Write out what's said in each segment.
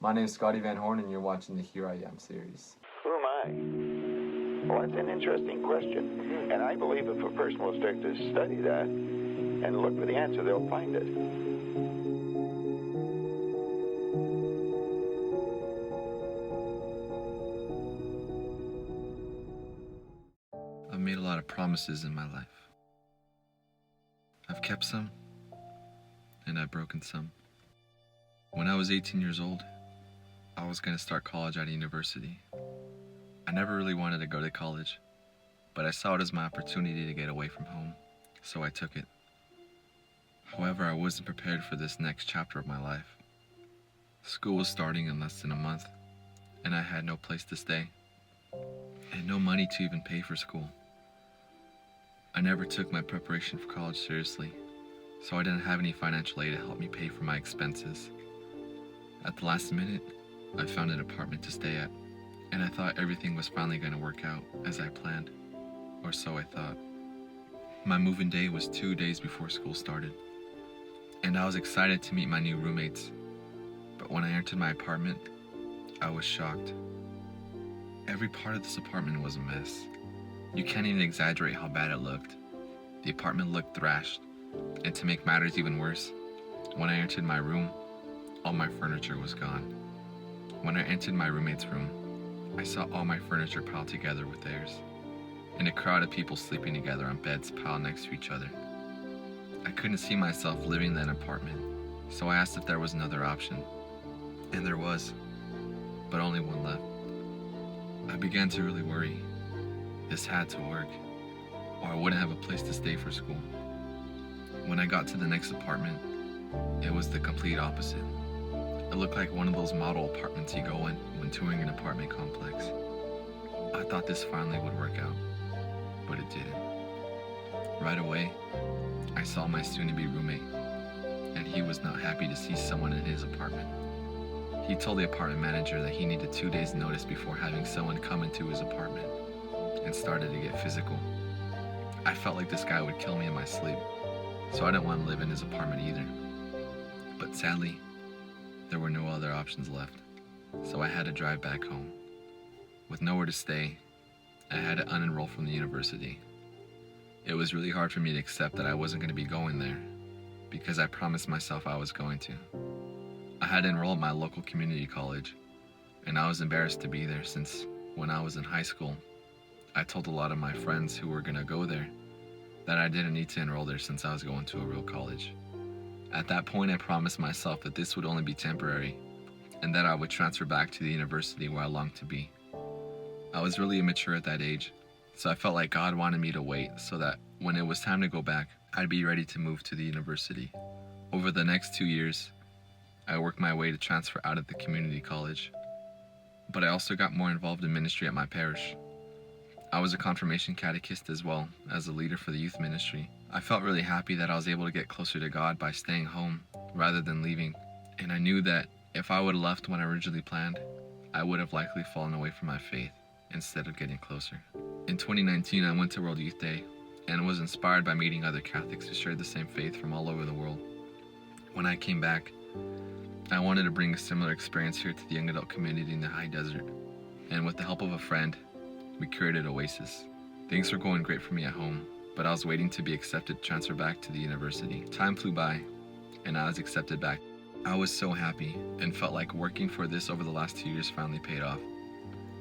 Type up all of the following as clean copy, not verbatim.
My name is Scotty Van Horn, and you're watching the Here I Am series. Who am I? Well, that's an interesting question. And I believe if a person will start to study that and look for the answer, they'll find it. I've made a lot of promises in my life. I've kept some, and I've broken some. When I was 18 years old, I was going to start college at a university. I never really wanted to go to college, but I saw it as my opportunity to get away from home, so I took it. However, I wasn't prepared for this next chapter of my life. School was starting in less than a month, and I had no place to stay, and no money to even pay for school. I never took my preparation for college seriously, so I didn't have any financial aid to help me pay for my expenses. At the last minute, I found an apartment to stay at, and I thought everything was finally going to work out as I planned, or so I thought. My move-in day was 2 days before school started, and I was excited to meet my new roommates, but when I entered my apartment, I was shocked. Every part of this apartment was a mess. You can't even exaggerate how bad it looked. The apartment looked thrashed, and to make matters even worse, when I entered my room, all my furniture was gone. When I entered my roommate's room, I saw all my furniture piled together with theirs, and a crowd of people sleeping together on beds piled next to each other. I couldn't see myself living in that apartment, so I asked if there was another option, and there was, but only one left. I began to really worry. This had to work, or I wouldn't have a place to stay for school. When I got to the next apartment, it was the complete opposite. It looked like one of those model apartments you go in when touring an apartment complex. I thought this finally would work out, but it didn't. Right away, I saw my soon-to-be roommate, and he was not happy to see someone in his apartment. He told the apartment manager that he needed 2 days' notice before having someone come into his apartment, and started to get physical. I felt like this guy would kill me in my sleep, so I didn't want to live in his apartment either. But sadly, there were no other options left, so I had to drive back home. With nowhere to stay, I had to unenroll from the university. It was really hard for me to accept that I wasn't going to be going there, because I promised myself I was going to. I had to enroll at my local community college, and I was embarrassed to be there since when I was in high school, I told a lot of my friends who were going to go there that I didn't need to enroll there since I was going to a real college. At that point, I promised myself that this would only be temporary and that I would transfer back to the university where I longed to be. I was really immature at that age, so I felt like God wanted me to wait so that when it was time to go back, I'd be ready to move to the university. Over the next 2 years, I worked my way to transfer out of the community college, but I also got more involved in ministry at my parish. I was a confirmation catechist as well as a leader for the youth ministry. I felt really happy that I was able to get closer to God by staying home rather than leaving, and I knew that if I would have left when I originally planned, I would have likely fallen away from my faith instead of getting closer. In 2019, I went to World Youth Day and was inspired by meeting other Catholics who shared the same faith from all over the world. When I came back, I wanted to bring a similar experience here to the young adult community in the high desert, and with the help of a friend, we created Oasis. Things were going great for me at home, but I was waiting to be accepted to transfer back to the university. Time flew by, and I was accepted back. I was so happy and felt like working for this over the last 2 years finally paid off.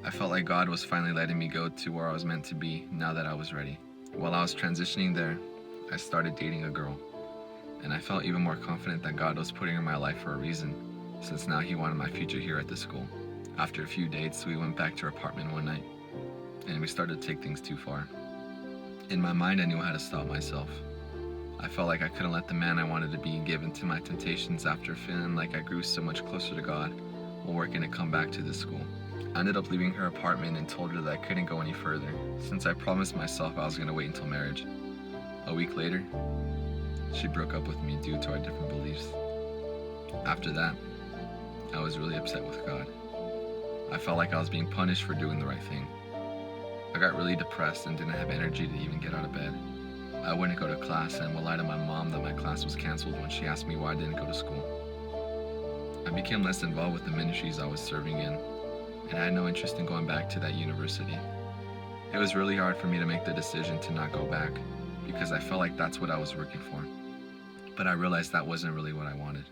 I felt like God was finally letting me go to where I was meant to be now that I was ready. While I was transitioning there, I started dating a girl, and I felt even more confident that God was putting her in my life for a reason, since now He wanted my future here at the school. After a few dates, we went back to her apartment one night, and we started to take things too far. In my mind, I knew how to stop myself. I felt like I couldn't let the man I wanted to be give in to my temptations after feeling like I grew so much closer to God while working to come back to this school. I ended up leaving her apartment and told her that I couldn't go any further, since I promised myself I was going to wait until marriage. A week later, she broke up with me due to our different beliefs. After that, I was really upset with God. I felt like I was being punished for doing the right thing. I got really depressed and didn't have energy to even get out of bed. I wouldn't go to class and would lie to my mom that my class was canceled when she asked me why I didn't go to school. I became less involved with the ministries I was serving in, and I had no interest in going back to that university. It was really hard for me to make the decision to not go back, because I felt like that's what I was working for. But I realized that wasn't really what I wanted.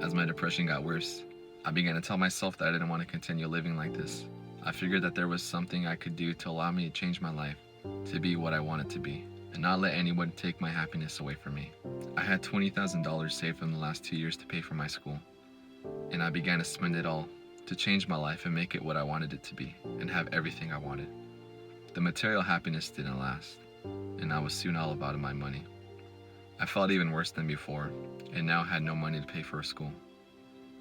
As my depression got worse, I began to tell myself that I didn't want to continue living like this. I figured that there was something I could do to allow me to change my life, to be what I wanted to be, and not let anyone take my happiness away from me. I had $20,000 saved from the last 2 years to pay for my school, and I began to spend it all to change my life and make it what I wanted it to be, and have everything I wanted. The material happiness didn't last, and I was soon all about my money. I felt even worse than before, and now had no money to pay for a school.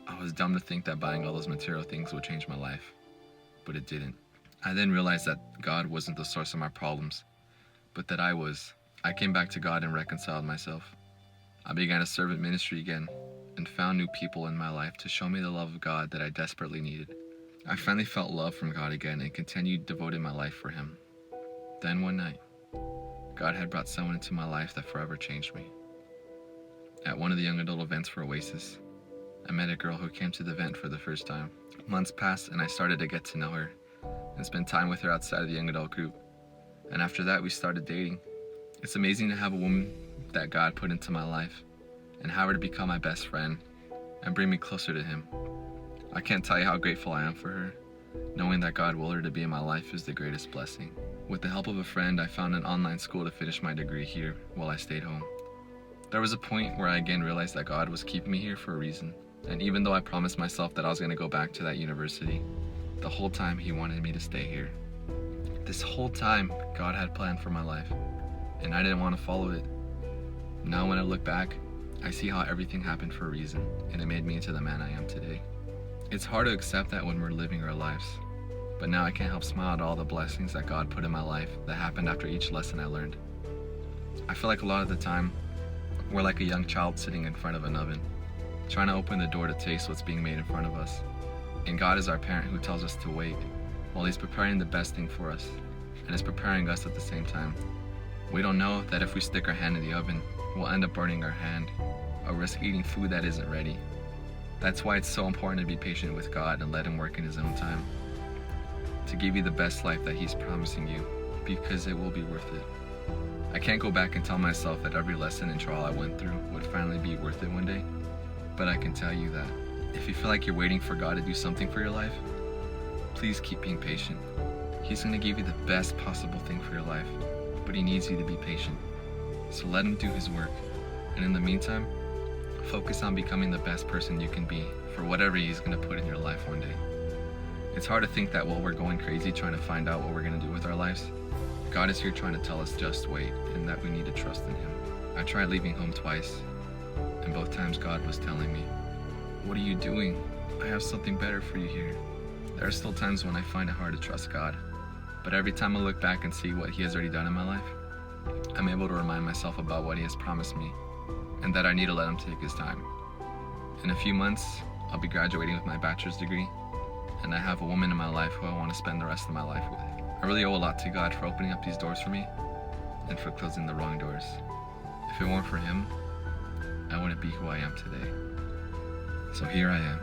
I was dumb to think that buying all those material things would change my life, but it didn't. I then realized that God wasn't the source of my problems, but that I was. I came back to God and reconciled myself. I began to serve in ministry again, and found new people in my life to show me the love of God that I desperately needed. I finally felt love from God again and continued devoting my life for Him. Then one night, God had brought someone into my life that forever changed me. At one of the young adult events for Oasis, I met a girl who came to the event for the first time. Months passed and I started to get to know her and spend time with her outside of the young adult group. And after that, we started dating. It's amazing to have a woman that God put into my life and have her to become my best friend and bring me closer to Him. I can't tell you how grateful I am for her. Knowing that God willed her to be in my life is the greatest blessing. With the help of a friend, I found an online school to finish my degree here while I stayed home. There was a point where I again realized that God was keeping me here for a reason. And even though I promised myself that I was going to go back to that university, the whole time He wanted me to stay here. This whole time, God had planned for my life, and I didn't want to follow it. Now when I look back, I see how everything happened for a reason, and it made me into the man I am today. It's hard to accept that when we're living our lives, but now I can't help smile at all the blessings that God put in my life that happened after each lesson I learned. I feel like a lot of the time, we're like a young child sitting in front of an oven, trying to open the door to taste what's being made in front of us. And God is our parent who tells us to wait, while He's preparing the best thing for us, and is preparing us at the same time. We don't know that if we stick our hand in the oven, we'll end up burning our hand, or risk eating food that isn't ready. That's why it's so important to be patient with God and let Him work in His own time, to give you the best life that He's promising you, because it will be worth it. I can't go back and tell myself that every lesson and trial I went through would finally be worth it one day, but I can tell you that if you feel like you're waiting for God to do something for your life, please keep being patient. He's going to give you the best possible thing for your life, but He needs you to be patient. So let Him do His work, and in the meantime, focus on becoming the best person you can be for whatever He's going to put in your life one day. It's hard to think that while we're going crazy trying to find out what we're going to do with our lives, God is here trying to tell us just wait, and that we need to trust in Him. I tried leaving home twice, and both times God was telling me, "What are you doing? I have something better for you here." There are still times when I find it hard to trust God, but every time I look back and see what He has already done in my life, I'm able to remind myself about what He has promised me, and that I need to let Him take His time. In a few months, I'll be graduating with my bachelor's degree, and I have a woman in my life who I want to spend the rest of my life with. I really owe a lot to God for opening up these doors for me, and for closing the wrong doors. If it weren't for Him, I wouldn't be who I am today. So here I am,